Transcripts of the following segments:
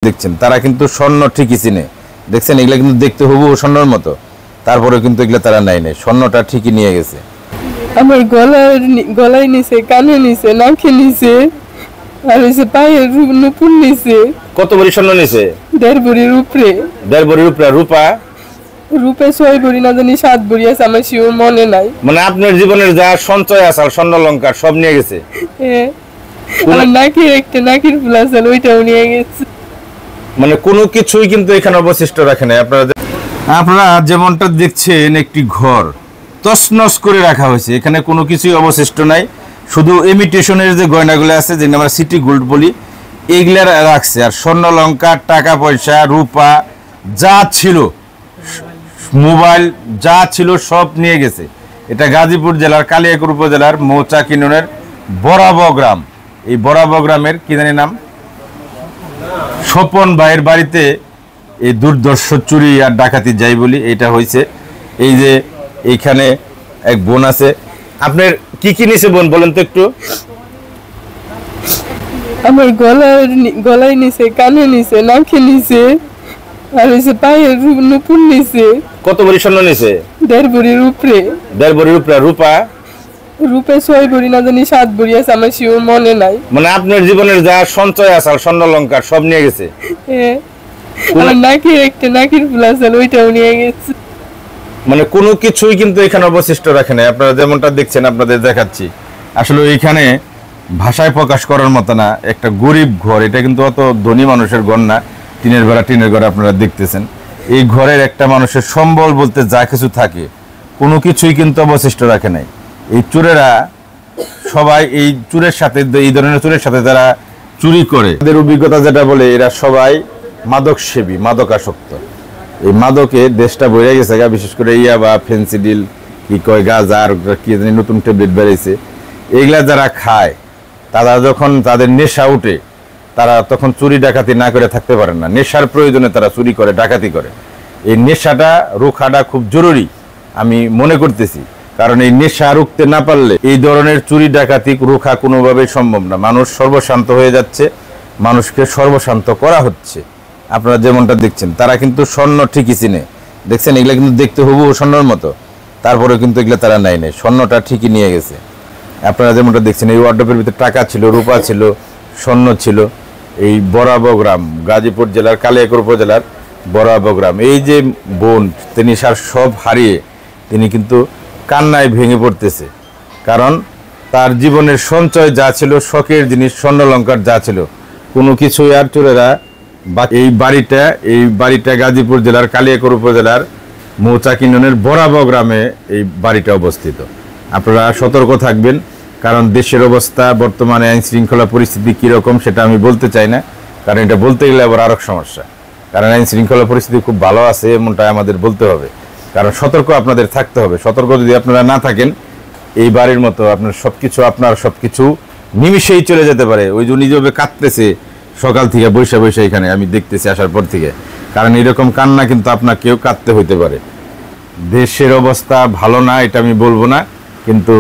দেখছেন তারা কিন্তু স্বর্ণ ঠিকই চিনে। দেখছেন এগুলা কিন্তু দেখতে হুবহু স্বর্ণের মতো, তারপরে কিন্তু এগুলা তারা নাই স্বর্ণটা ঠিকই নিয়ে গেছে। আমার গলায় নিছে, কানে নিছে, নাকে নিছে, আর হচ্ছে পায়ের নুপুর নিছে। কত ভরি স্বর্ণ নিছে? 1.5 ভরির উপরে। 1.5 ভরির উপরে। রূপা? রূপে 6 ভরি না জানি 7 ভরি আছে, আমার শিওর মনে নাই। মানে আপনার জীবনের যা সঞ্চয় আছে স্বর্ণ অলংকার সব নিয়ে গেছে। আমার নাকির ফুলা ছিল, ওইটাও নিয়ে গেছে। মানে কোনো কিছুই কিন্তু এখানে অবশিষ্ট রাখে নাই। আপনারা যেমনটা দেখছেন একটি ঘর তছনছ করে রাখা হয়েছে, এখানে কোনো কিছুই অবশিষ্ট নাই। শুধু ইমিটেশনের যে গয়নাগুলো আছে, যেটা আমরা সিটি গোল্ড বলি, এইগুলা রাখছে। আর স্বর্ণ অলংকার, টাকা পয়সা, রূপা যা ছিল, মোবাইল যা ছিল সব নিয়ে গেছে। এটা গাজীপুর জেলার কালিয়াকৈর উপজেলার মৌচাক ইউনিয়নের বরাব গ্রাম। এই বরাব গ্রামের কি জানি নাম, স্বপন ভাইয়ের বাড়িতে এই দুর্দর্শ চুরি আর ডাকাতি যাই বলি এটা হয়েছে। এই যে এইখানে এক বোন আছে, আপনার কি কি নিছে বোন বলেন তো একটু। আমার গলায় নিছে, কানে নিছে, নাকে নিছে, আর হচ্ছে পায়ের নুপুর নিছে। কত ভরি স্বর্ণ নিছে? 1.5 ভরির উপরে। 1.5 ভরির উপরে। রূপা? রূপে 6 ভরি না জানি 7 ভরি আছে, আমার শিওর মনে নাই। মানে আপনার জীবনের যা সঞ্চয় আছে স্বর্ণ অলংকার সব নিয়ে গেছে। আমার নাকির ফুলা ছিল, ওইটাও নিয়ে গেছে। মানে কোনো কিছুই কিন্তু এখানে অবশিষ্ট রাখে নাই। আপনারা যেমনটা দেখছেন আপনাদের দেখাচ্ছি। আসলে এইখানে ভাষায় প্রকাশ করার মতো না। একটা গরিব ঘর, এটা কিন্তু অত ধনী মানুষের ঘর না। টিনের ঘর আপনারা দেখতেছেন। এই ঘরের একটা মানুষের সম্বল বলতে যা কিছু থাকে কোনো কিছুই কিন্তু অবশিষ্ট রাখে নাই। এই চোরেরা সবাই এই চুরের সাথে, এই ধরনের চুরের সাথে যারা চুরি করে, এদের অভিজ্ঞতা যেটা বলে, এরা সবাই মাদক সেবী, মাদকাসক্ত। এই মাদকে দেশটা বইয়া গেছে, বিশেষ করে ইয়াবা, ফেন্সিডিল, কি কয় গাঁজা, আর কি জানি নতুন ট্যাবলেট বেরিয়েছে। এইগুলা যারা খায় তারা যখন তাদের নেশা উঠে, তারা তখন চুরি ডাকাতি না করে থাকতে পারে না। নেশার প্রয়োজনে তারা চুরি করে, ডাকাতি করে। এই নেশাটা রোখাটা খুব জরুরি আমি মনে করতেছি, কারণ এই নেশা রুখতে না পারলে এই ধরনের চুরি ডাকাতি রোখা কোনোভাবেই সম্ভব না। মানুষ সর্বশান্ত হয়ে যাচ্ছে, মানুষকে সর্বশান্ত করা হচ্ছে। আপনারা যেমনটা দেখছেন তারা কিন্তু স্বর্ণ ঠিকই চিনে। দেখছেন এগুলা কিন্তু দেখতে হুবহু স্বর্ণের মতো, তারপরে কিন্তু এগুলা তারা নাই স্বর্ণটা ঠিকই নিয়ে গেছে। আপনারা যেমনটা দেখছেন এই ওয়ার্ডরোবের ভিতরে টাকা ছিল, রূপা ছিল, স্বর্ণ ছিল। এই বরাব গ্রাম, গাজীপুর জেলার কালিয়াকৈর উপজেলার বরাব গ্রাম। এই যে বোন, তিনি সব হারিয়ে তিনি কিন্তু কান্নায় ভেঙে পড়তেছে। কারণ তার জীবনের সঞ্চয় যা ছিল, শখের জিনিস, স্বর্ণ অলংকার যা ছিল, কোনো কিছুই আর চোরেরা। এই বাড়িটা গাজীপুর জেলার কালিয়াকৈর উপজেলার মৌচাক ইউনিয়নের বরাব গ্রামে এই বাড়িটা অবস্থিত। আপনারা সতর্ক থাকবেন, কারণ দেশের অবস্থা বর্তমানে আইন শৃঙ্খলা পরিস্থিতি কীরকম সেটা আমি বলতে চাই না, কারণ এটা বলতে গেলে আবার আরও সমস্যা। কারণ আইন শৃঙ্খলা পরিস্থিতি খুব ভালো আছে এমনটা আমাদের বলতে হবে, কারণ সতর্ক আপনাদের থাকতে হবে। সতর্ক যদি আপনারা না থাকেন, এই বাড়ির মতো আপনার সবকিছু নিমিষেই চলে যেতে পারে। ওই যে নিজেভাবে কাঁদতেছে সকাল থেকে, বৈশা এখানে আমি দেখতেছি আসার পর থেকে। কারণ এরকম কান্না কিন্তু আপনাকেও কাঁদতে হইতে পারে। দেশের অবস্থা ভালো না এটা আমি বলবো না, কিন্তু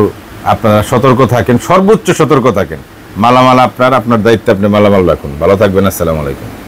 আপনারা সতর্ক থাকেন, সর্বোচ্চ সতর্ক থাকেন। মালামাল আপনার দায়িত্বে আপনি মালামাল রাখুন। ভালো থাকবেন। আসসালামু আলাইকুম।